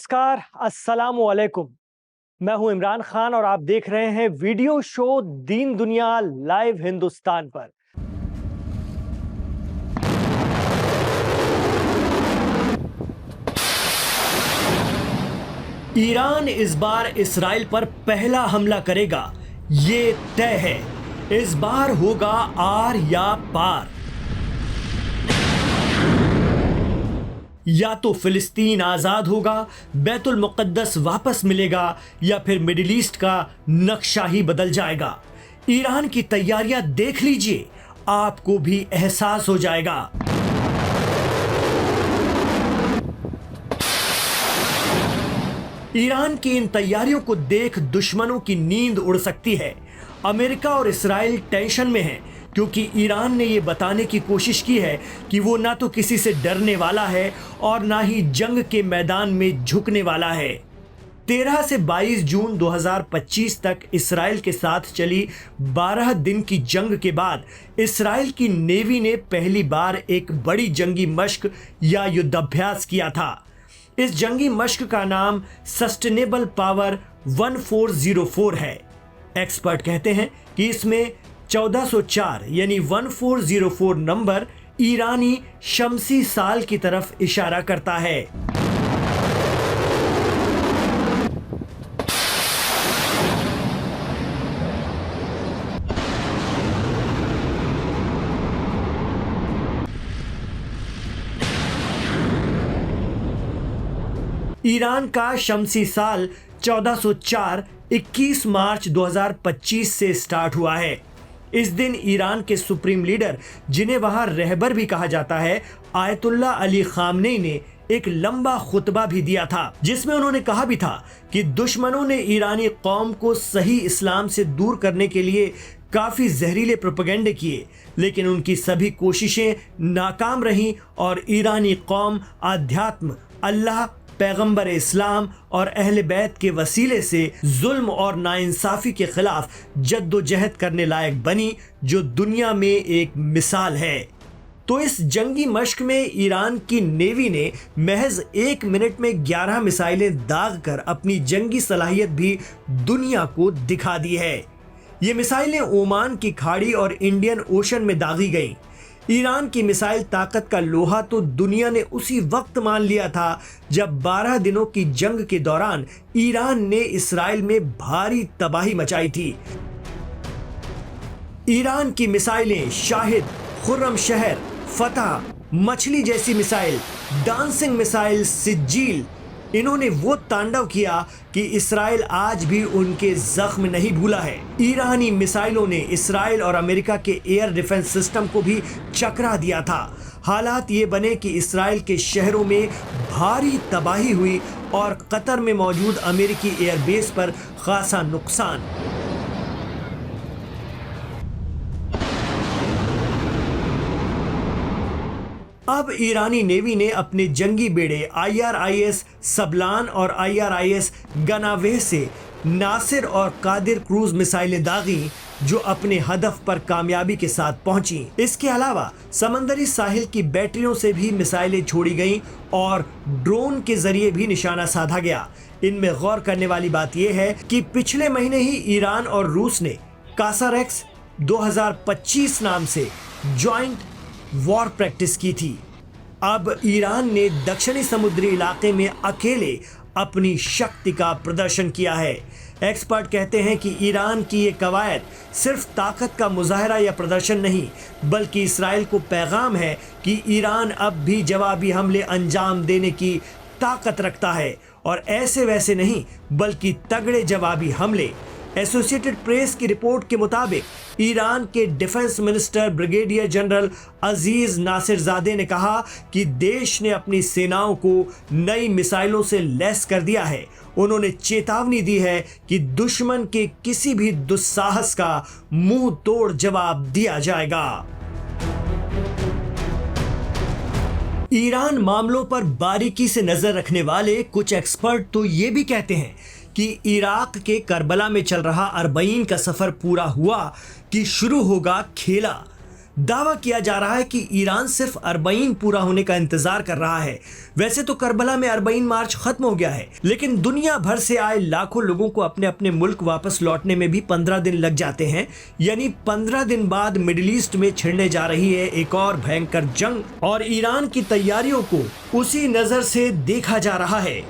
नमस्कार, अस्सलामु अलैकुम। मैं हूं इमरान खान और आप देख रहे हैं वीडियो शो दीन दुनिया लाइव हिंदुस्तान पर। ईरान इस बार इस्राइल पर पहला हमला करेगा, ये तय है। इस बार होगा आर या पार। या तो फिलिस्तीन आजाद होगा, बैतुल मुक़द्दस वापस मिलेगा, या फिर मिडिल ईस्ट का नक्शा ही बदल जाएगा। ईरान की तैयारियां देख लीजिए, आपको भी एहसास हो जाएगा। ईरान की इन तैयारियों को देख दुश्मनों की नींद उड़ सकती है। अमेरिका और इस्राइल टेंशन में हैं, क्योंकि ईरान ने यह बताने की कोशिश की है कि वो ना तो किसी से डरने वाला है और ना ही जंग के मैदान में झुकने वाला है। 13 से 22 जून 2025 तक इस्राइल के साथ चली 12 दिन की जंग के बाद इस्राइल की नेवी ने पहली बार एक बड़ी जंगी मश्क या युद्धाभ्यास किया था। इस जंगी मश्क का नाम सस्टेनेबल पावर 1404 है। एक्सपर्ट कहते हैं कि इसमें 1404 यानी 1404 नंबर ईरानी शमसी साल की तरफ इशारा करता है। ईरान का शमसी साल 1404 21 मार्च 2025 से स्टार्ट हुआ है। इस दिन ईरान के सुप्रीम लीडर, जिन्हें वहां रहबर भी कहा जाता है, आयतुल्ला अली खामनेई ने एक लंबा खुतबा भी दिया था, जिसमें उन्होंने कहा भी था कि दुश्मनों ने ईरानी कौम को सही इस्लाम से दूर करने के लिए काफी जहरीले प्रोपेगेंडे किए, लेकिन उनकी सभी कोशिशें नाकाम रहीं और ईरानी कौम आध्यात्म, अल्लाह, पैगंबर इस्लाम और अहले बैत के वसीले से जुल्म और नाइंसाफी के खिलाफ जद्दोजहद करने लायक बनी, जो दुनिया में एक मिसाल है। तो इस जंगी मश्क में ईरान की नेवी ने महज 1 मिनट में 11 मिसाइलें दाग कर अपनी जंगी सलाहियत भी दुनिया को दिखा दी है। ये मिसाइलें ओमान की खाड़ी और इंडियन ओशन में दागी गईं। ईरान की मिसाइल ताकत का लोहा तो दुनिया ने उसी वक्त मान लिया था जब 12 दिनों की जंग के दौरान ईरान ने इस्राइल में भारी तबाही मचाई थी। ईरान की मिसाइलें शाहिद, खुर्रम शहर, फतह, मछली जैसी मिसाइल, डांसिंग मिसाइल, सिज्जील, इन्होंने वो तांडव किया कि इस्राइल आज भी उनके जख्म नहीं भूला है। ईरानी मिसाइलों ने इस्राइल और अमेरिका के एयर डिफेंस सिस्टम को भी चकरा दिया था। हालात ये बने कि इस्राइल के शहरों में भारी तबाही हुई और कतर में मौजूद अमेरिकी एयरबेस पर खासा नुकसान। अब ईरानी नेवी ने अपने जंगी बेड़े IRIS सबलान और IRIS गनावेह से नासिर और कादिर क्रूज मिसाइलें दागी, जो अपने हदफ पर कामयाबी के साथ पहुंची। इसके अलावा समंदरी साहिल की बैटरियों से भी मिसाइलें छोड़ी गईं और ड्रोन के जरिए भी निशाना साधा गया। इनमें गौर करने वाली बात यह है कि पिछले महीने ही ईरान और रूस ने कासारेक्स 2025 नाम से ज्वाइंट वॉर प्रैक्टिस की थी। अब ईरान ने दक्षिणी समुद्री इलाके में अकेले अपनी शक्ति का प्रदर्शन किया है। एक्सपर्ट कहते हैं कि ईरान की ये कवायद सिर्फ ताकत का मुजाहरा या प्रदर्शन नहीं, बल्कि इस्राइल को पैगाम है कि ईरान अब भी जवाबी हमले अंजाम देने की ताकत रखता है, और ऐसे वैसे नहीं बल्कि तगड़े जवाबी हमले। एसोसिएटेड प्रेस की रिपोर्ट के मुताबिक ईरान के डिफेंस मिनिस्टर ब्रिगेडियर जनरल अजीज नासिरजादे ने कहा कि देश ने अपनी सेनाओं को नई मिसाइलों से लैस कर दिया है। उन्होंने चेतावनी दी है कि दुश्मन के किसी भी दुस्साहस का मुंह तोड़ जवाब दिया जाएगा। ईरान मामलों पर बारीकी से नजर रखने वाले कुछ एक्सपर्ट तो ये भी कहते हैं कि इराक के करबला में चल रहा अरबईन का सफर पूरा हुआ कि शुरू होगा खेला। दावा किया जा रहा है कि ईरान सिर्फ अरबईन पूरा होने का इंतजार कर रहा है। वैसे तो करबला में अरबईन मार्च खत्म हो गया है, लेकिन दुनिया भर से आए लाखों लोगों को अपने अपने मुल्क वापस लौटने में भी 15 दिन लग जाते हैं। यानी 15 दिन बाद मिडिल ईस्ट में छिड़ने जा रही है एक और भयंकर जंग, और ईरान की तैयारियों को उसी नजर से देखा जा रहा है।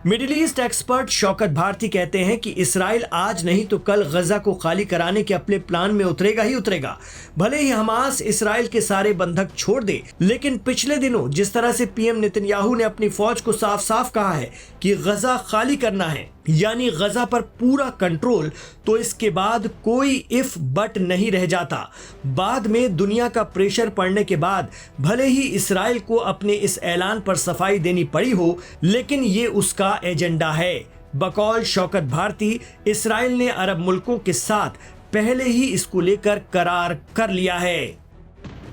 Middle east expert Shaukat Bharti कहते हैं कि इसराइल आज नहीं तो कल गजा को खाली कराने के अपने प्लान में उतरेगा ही उतरेगा। भले ही हमास इसराइल के सारे बंधक छोड़ दे, लेकिन पिछले दिनों जिस तरह से पीएम नेतन्याहू ने अपनी फौज को साफ साफ कहा है कि गजा खाली करना है, यानी गजा पर पूरा कंट्रोल, तो इसके बाद कोई इफ बट नहीं रह जाता। बाद में दुनिया का प्रेशर पड़ने के बाद भले ही इसराइल को अपने इस ऐलान पर सफाई देनी पड़ी हो, लेकिन ये उसका एजेंडा है। बकौल शौकत भारती, इसराइल ने अरब मुल्कों के साथ पहले ही इसको लेकर करार कर लिया है।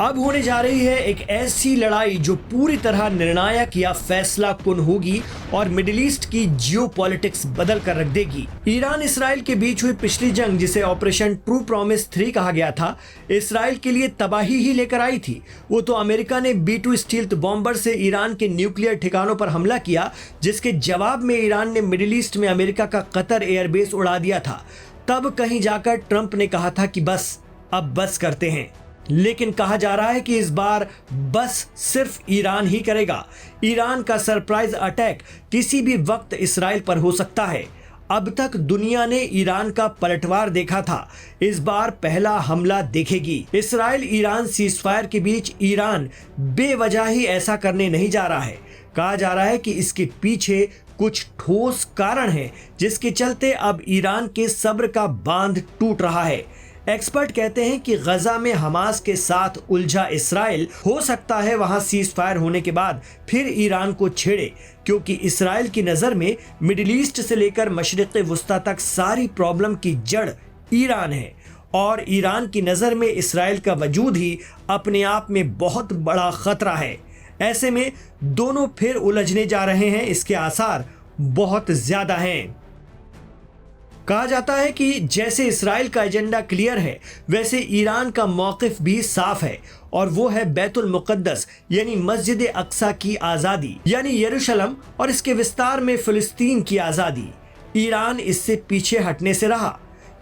अब होने जा रही है एक ऐसी लड़ाई जो पूरी तरह निर्णायक या फैसला कुन होगी और मिडिल ईस्ट की जियोपॉलिटिक्स बदल कर रख देगी। ईरान इसराइल के बीच हुई पिछली जंग, जिसे ऑपरेशन ट्रू प्रॉमिस 3 कहा गया था, इसराइल के लिए तबाही ही लेकर आई थी। वो तो अमेरिका ने B-2 स्टील्थ बॉम्बर से ईरान के न्यूक्लियर ठिकानों पर हमला किया, जिसके जवाब में ईरान ने मिडिल ईस्ट में अमेरिका का कतर एयरबेस उड़ा दिया था। तब कहीं जाकर ट्रंप ने कहा था कि बस, अब बस करते हैं। लेकिन कहा जा रहा है कि इस बार बस सिर्फ ईरान ही करेगा। ईरान का सरप्राइज अटैक किसी भी वक्त इसराइल पर हो सकता है। अब तक दुनिया ने ईरान का पलटवार देखा था, इस बार पहला हमला देखेगी। इसराइल ईरान सीजफायर के बीच ईरान बेवजह ही ऐसा करने नहीं जा रहा है। कहा जा रहा है कि इसके पीछे कुछ ठोस कारण हैं, जिसके चलते अब ईरान के सब्र का बांध टूट रहा है। एक्सपर्ट कहते हैं कि गजा में हमास के साथ उलझा इसराइल हो सकता है वहां सीज फायर होने के बाद फिर ईरान को छेड़े, क्योंकि इसराइल की नज़र में मिडिल ईस्ट से लेकर मशरिक़ वुस्ता तक सारी प्रॉब्लम की जड़ ईरान है, और ईरान की नज़र में इसराइल का वजूद ही अपने आप में बहुत बड़ा खतरा है। ऐसे में दोनों फिर उलझने जा रहे हैं, इसके आसार बहुत ज्यादा हैं। कहा जाता है कि जैसे इसराइल का एजेंडा क्लियर है, वैसे ईरान का मौक़िफ़ भी साफ है, और वो है बैतुल मुक़द्दस यानी मस्जिद अक्सा की आज़ादी, यानी यरूशलेम और इसके विस्तार में फ़िलिस्तीन की आज़ादी। ईरान इससे पीछे हटने से रहा,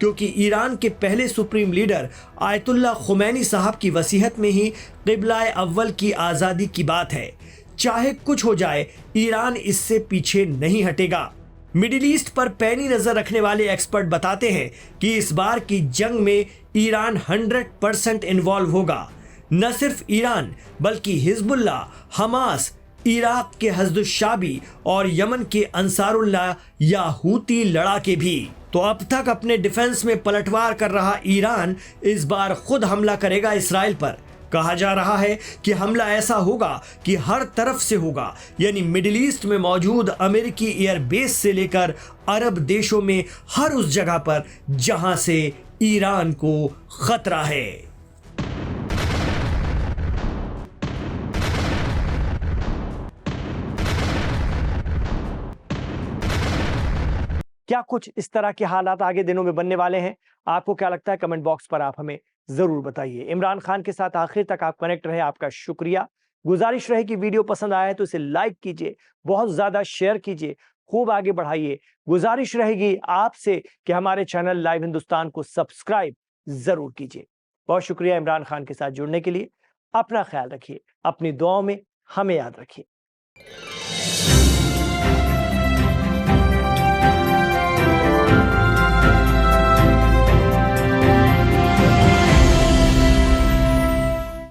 क्योंकि ईरान के पहले सुप्रीम लीडर आयतुल्ला खुमैनी साहब की वसीयत में ही क़िबला अव्वल की आज़ादी की बात है। चाहे कुछ हो जाए, ईरान इससे पीछे नहीं हटेगा। मिडिल ईस्ट पर पैनी नजर रखने वाले एक्सपर्ट बताते हैं कि इस बार की जंग में ईरान 100% इन्वॉल्व होगा। न सिर्फ ईरान बल्कि हिजबुल्लाह, हमास, इराक के हज़्दुश्शाबी और यमन के अंसारुल्लाह या हूती लड़ाके भी। तो अब तक अपने डिफेंस में पलटवार कर रहा ईरान इस बार खुद हमला करेगा इसराइल पर। कहा जा रहा है कि हमला ऐसा होगा कि हर तरफ से होगा, यानी मिडिल ईस्ट में मौजूद अमेरिकी एयरबेस से लेकर अरब देशों में हर उस जगह पर जहां से ईरान को खतरा है। क्या कुछ इस तरह के हालात आगे दिनों में बनने वाले हैं? आपको क्या लगता है? कमेंट बॉक्स पर आप हमें जरूर बताइए। इमरान खान के साथ आखिर तक आप कनेक्ट रहे, आपका शुक्रिया। गुजारिश रहे कि वीडियो पसंद आया है तो इसे लाइक कीजिए, बहुत ज्यादा शेयर कीजिए, खूब आगे बढ़ाइए। गुजारिश रहेगी आपसे कि हमारे चैनल लाइव हिंदुस्तान को सब्सक्राइब जरूर कीजिए। बहुत शुक्रिया इमरान खान के साथ जुड़ने के लिए। अपना ख्याल रखिए, अपनी दुआओं में हमें याद रखिए।